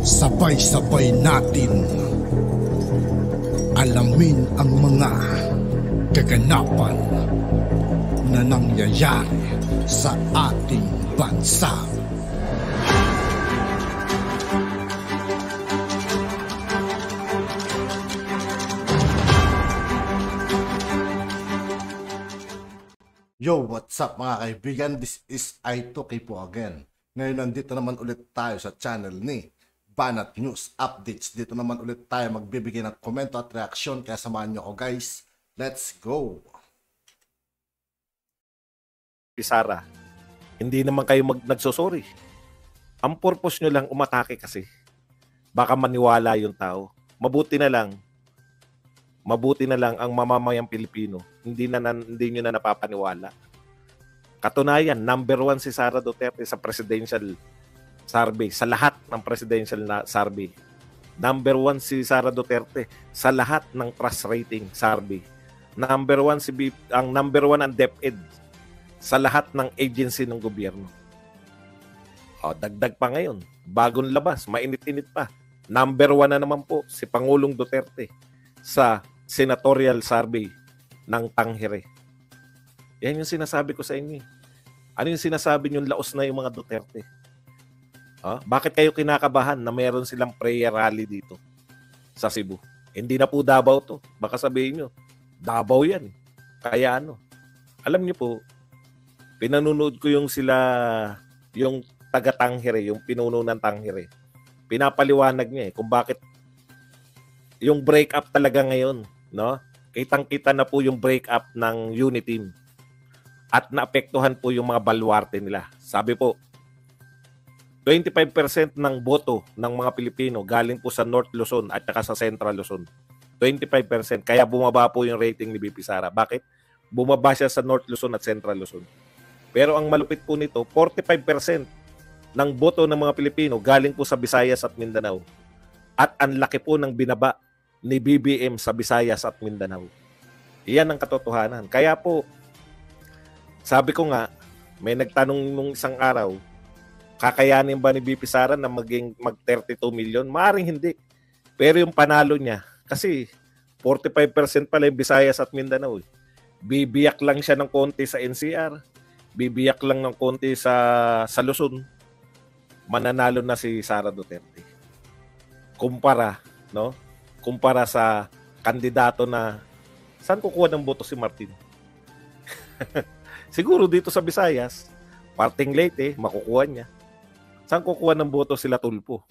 Sabay-sabay natin alamin ang mga kaganapan na nangyayari sa ating bansa. Yo, what's up mga kaibigan? This is I2K po again. Ngayon nandito naman ulit tayo sa channel ni Banat News Updates. Dito naman ulit tayo magbibigay ng komento at reaksyon. Kaya samahan nyo ako guys. Let's go! Sara, hindi naman kayo nagsosorry. Ang purpose nyo lang umatake kasi. Baka maniwala yung tao. Mabuti na lang ang mamamayang Pilipino. Hindi nyo na napapaniwala. Katunayan, number 1 si Sara Duterte sa presidential survey. Sa lahat ng presidential survey. Number 1 si Sara Duterte sa lahat ng trust rating survey. Number 1 ang number 1 ang DepEd sa lahat ng agency ng gobyerno. O, dagdag pa ngayon. Bagong labas, mainit-init pa. Number 1 na naman po si Pangulong Duterte sa senatorial survey ng Tanghire. Yan yung sinasabi ko sa inyo. Ano yung sinasabi nyo laos na yung mga Duterte? Bakit kayo kinakabahan na meron silang prayer rally dito sa Cebu? Hindi na po Davao to. Baka sabihin nyo, Davao yan. Kaya ano? Alam nyo po, pinanunood ko yung taga Tanghire, yung pinuno ng Tanghire. Pinapaliwanag niya kung bakit yung break-up talaga ngayon, no? Kitang-kita na po yung break-up ng Uniteam at naapektuhan po yung mga baluarte nila. Sabi po, 25% ng boto ng mga Pilipino galing po sa North Luzon at saka sa Central Luzon. 25%. Kaya bumaba po yung rating ni BP Sara. Bakit? Bumaba siya sa North Luzon at Central Luzon. Pero ang malupit po nito, 45% ng boto ng mga Pilipino galing po sa Visayas at Mindanao. At ang laki po ng binaba ni BBM sa Visayas at Mindanao. Iyan ang katotohanan. Kaya po, sabi ko nga, may nagtanong nung isang araw, kakayanin ba ni BP Sara na mag-32 million? Maaring hindi. Pero yung panalo niya, kasi 45% pala yung Visayas at Mindanao. Bibiyak lang siya ng konti sa NCR. Bibiyak lang ng konti sa Luzon. Mananalo na si Sara Duterte. Kumpara sa kandidato na saan kukuha ng boto si Martin? Siguro dito sa Visayas, parting Leyte, makukuha niya. Saan kukuha ng boto sila Tulpo?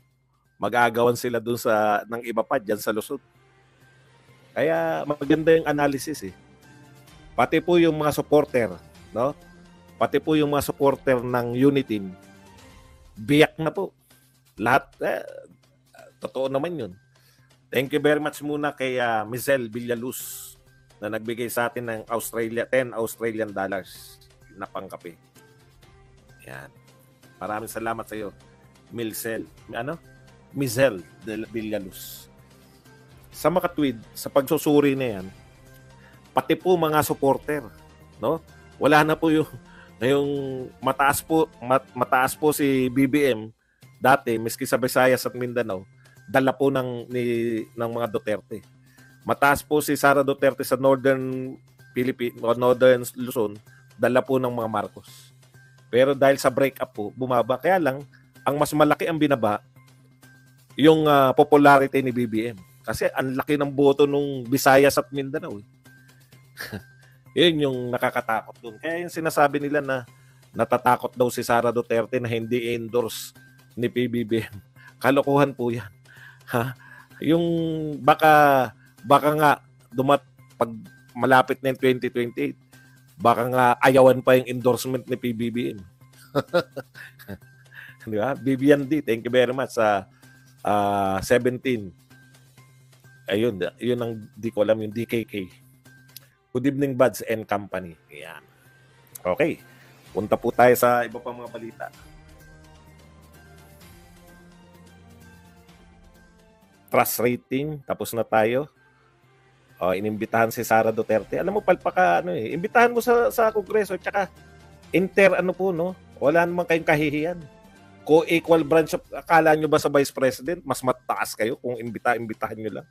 Mag-aagawan sila dun ng iba pa dyan sa Luzon. Kaya maganda yung analysis . Pati po yung mga supporter, no? Pati po yung mga supporter ng Uniteam, biyak na po. Lahat, totoo naman yun. Thank you very much muna kay Mizel Villaluz na nagbigay sa atin ng 10 Australian dollars na pangkape. Yan. Maraming salamat sa iyo, Mizel Villaluz. Sa makatwid, sa pagsusuri na yan, pati po mga supporter, no? Wala na po yung mataas po si BBM dati, miski sa Visayas at Mindanao, dala po ng mga Duterte. Mataas po si Sara Duterte sa Northern Luzon, dala po ng mga Marcos. Pero dahil sa breakup po, bumaba. Kaya lang, ang mas malaki ang binaba, yung popularity ni BBM. Kasi ang laki ng boto nung Visayas at Mindanao. Yun yung nakakatakot dun. Kaya yung sinasabi nila na natatakot daw si Sara Duterte na hindi endorse ni PBBM. Kalokohan po yan. Yung baka nga pag malapit na yung 2028, baka nga ayawan pa yung endorsement ni PBBM. Di ba? Vivian D, thank you very much sa 17. Ayun, yun ang di ko alam, yung DKK. Good evening, Buds and Company. Ayan. Okay. Punta po tayo sa iba pang mga balita. Trust rating, tapos na tayo. Inimbitahan si Sara Duterte. Alam mo, palpaka, imbitahan mo sa Kongreso, tsaka wala naman kayong kahihiyan. Co-equal branch of, akala nyo ba sa Vice President, mas mataas kayo kung imbitahan nyo lang?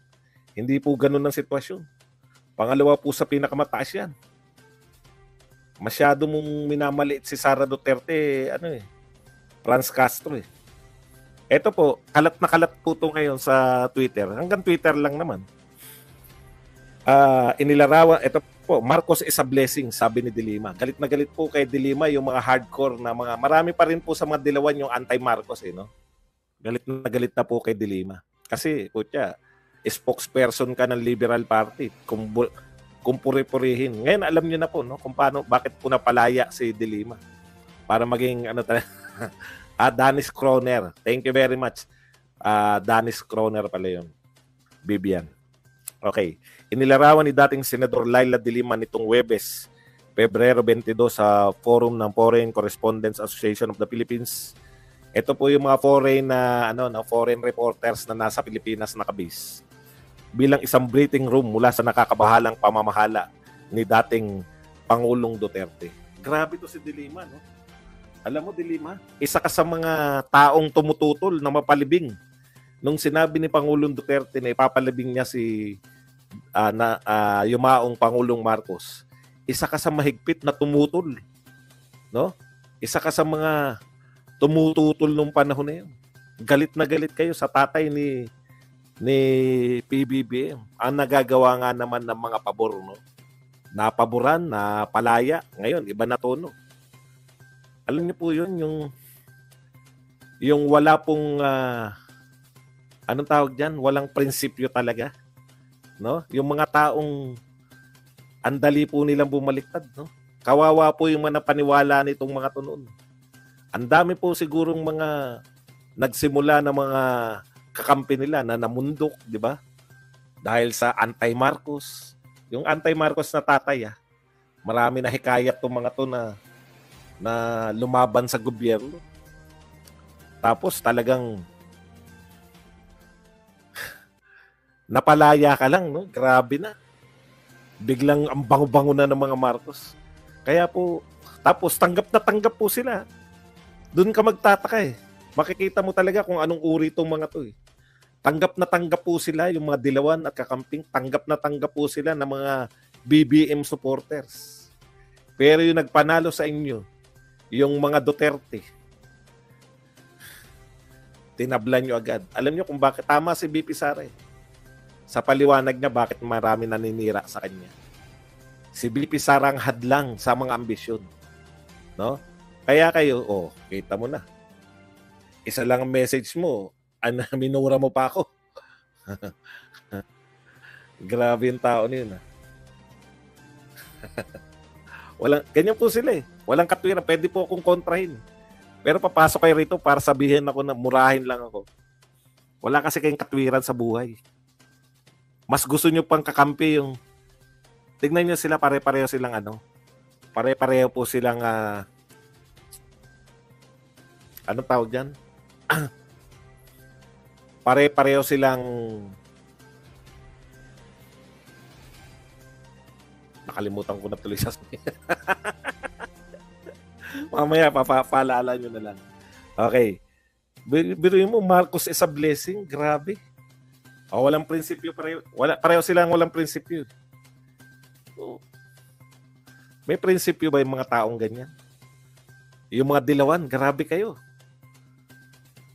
Hindi po ganun ang sitwasyon. Pangalawa po sa pinakamataas yan. Masyado mong minamaliit si Sara Duterte, Franz Castro eh. Ito po, kalat na kalat po ito ngayon sa Twitter. Hanggang Twitter lang naman. Inilarawan, ito po, Marcos is a blessing, sabi ni De Lima. Galit na galit po kay De Lima yung mga hardcore na mga, marami pa rin po sa mga dilawan yung anti-Marcos no? Galit na po kay De Lima. Kasi, putya, spokesperson ka ng Liberal Party. Kung puri-purihin. Ngayon, alam niyo na po, no? Kung paano, bakit po napalaya si De Lima. Para maging, Danis Kroner. Thank you very much. Danis Kroner pala yun. Bibian. Okay. Inilarawan ni dating Senador Laila De Lima nitong Huwebes, Pebrero 22 sa forum ng Foreign Correspondents Association of the Philippines. Ito po yung mga foreign reporters na nasa Pilipinas nakabase. Bilang isang breathing room mula sa nakakabahalang pamamahala ni dating Pangulong Duterte. Grabe to si De Lima, no? Alam mo, De Lima, isa ka sa mga taong tumututol na mapalibing. Nung sinabi ni Pangulong Duterte na ipapalibing niya si yumaong Pangulong Marcos, isa ka sa mahigpit na tumutol. No? Isa ka sa mga tumututol nung panahon na yun. Galit na galit kayo sa tatay ni PBBM. Ang nagagawa nga naman ng mga pabor, no? Napaboran, napalaya. Ngayon, iba na tono. Alam niyo po yun, yung wala pong anong tawag dyan? Walang prinsipyo talaga. No? Yung mga taong andali po nilang bumaliktad, no? Kawawa po yung mga paniwala nitong mga tunon. Ang dami po sigurong mga nagsimula na mga kakampi nila na namundok, di ba? Dahil sa anti-Marcos. Yung anti-Marcos na tatay, marami na hikayat tong mga to na lumaban sa gobyerno. Tapos talagang napalaya ka lang, no? Grabe na. Biglang ang bango-bango na ng mga Marcos. Kaya po, tapos tanggap na tanggap po sila. Doon ka magtataka eh. Makikita mo talaga kung anong uri itong mga to eh. Tanggap na tanggap po sila, yung mga dilawan at kakamping, tanggap na tanggap po sila ng mga BBM supporters. Pero yung nagpanalo sa inyo, yung mga Duterte, tinablan nyo agad. Alam nyo kung bakit tama si BP Sara eh. Sa paliwanag niya bakit marami naninira sa kanya. Si BP Sara ang hadlang sa mga ambisyon. No? Kaya kayo, kita mo na. Isa lang ang message mo, minura mo pa ako. Grabe yung tao niyo. Ganyan po sila eh. Walang katwiran. Pwede po akong kontrahin. Pero papasok kayo rito para sabihin ako na murahin lang ako. Wala kasi kayong katwiran sa buhay. Mas gusto nyo pang kakampi yung... Tignan nyo sila, pare-pareho silang pare-pareho po silang... anong tawag dyan? Pare-pareho silang... Nakalimutan ko na tuloy sa... Mamaya, paalala nyo na lang. Okay. Biruin mo, Marcos is a blessing. Grabe. Walang prinsipyo. Pareho silang walang prinsipyo. May prinsipyo ba yung mga taong ganyan? Yung mga dilawan, grabe kayo.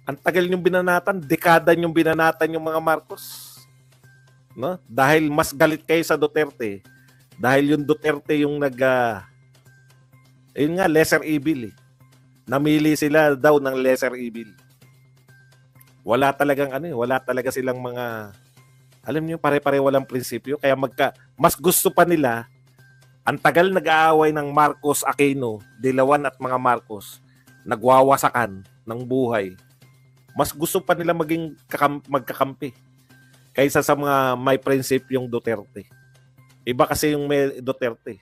Ang tagal niyong binanatan, dekada niyong binanatan yung mga Marcos. No? Dahil mas galit kayo sa Duterte. Dahil yung Duterte yung yun nga, lesser evil eh. Namili sila daw ng lesser evil. Wala talagang wala talaga silang mga, alam niyo, pare-pare walang prinsipyo. Kaya mas gusto pa nila, ang tagal nag-aaway ng Marcos, Aquino, Dilawan at mga Marcos, nagwawasakan ng buhay. Mas gusto pa nila maging magkakampi kaysa sa mga may prinsipyong Duterte. Iba kasi yung may Duterte.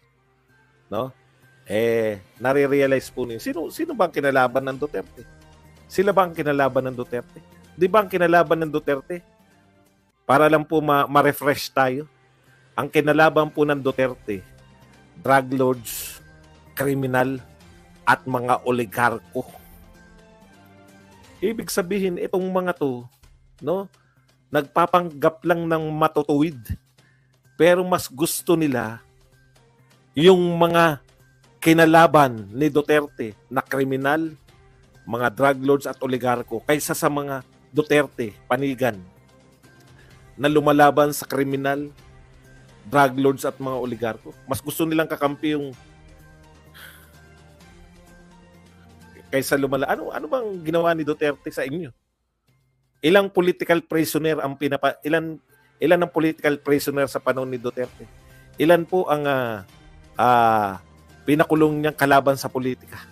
No? Nare-realize po niyo. Sino ba ang kinalaban ng Duterte? Sila ba ang kinalaban ng Duterte? Di ba ang kinalaban ng Duterte? Para lang po ma-refresh tayo. Ang kinalaban po ng Duterte, drug lords, kriminal, at mga oligarko. Ibig sabihin, itong mga to, no, nagpapanggap lang ng matutuwid. Pero mas gusto nila yung mga kinalaban ni Duterte na kriminal, mga drug lords at oligarko, kaysa sa mga Duterte, panigan, na lumalaban sa kriminal, drug lords at mga oligarko. Mas gusto nilang kakampi yung kaysa ano bang ginawa ni Duterte sa inyo? Ilang political prisoner ang ilan ang political prisoner sa panahon ni Duterte? Ilan po ang pinakulong niyang kalaban sa politika?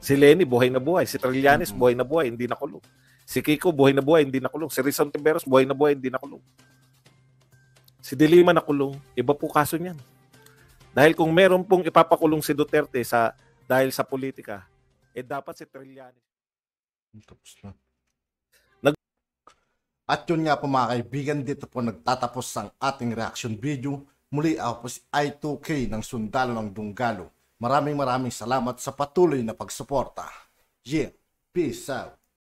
Si Leni buhay na buhay, si Trillanes buhay na buhay, hindi nakulong. Si Kiko buhay na buhay, hindi nakulong. Si Rizal Tiberos buhay na buhay, hindi nakulong. Si Dilima nakulong, iba po kaso niyan. Dahil kung meron pong ipapakulong si Duterte dahil sa politika, dapat si Trillanes. Tapos na. At yun nga po mga kaibigan, dito po nagtatapos ang ating reaction video. Muli ako po si I2K ng Sundalo ng Dunggalo. Maraming salamat sa patuloy na pagsuporta. Yeah, peace out.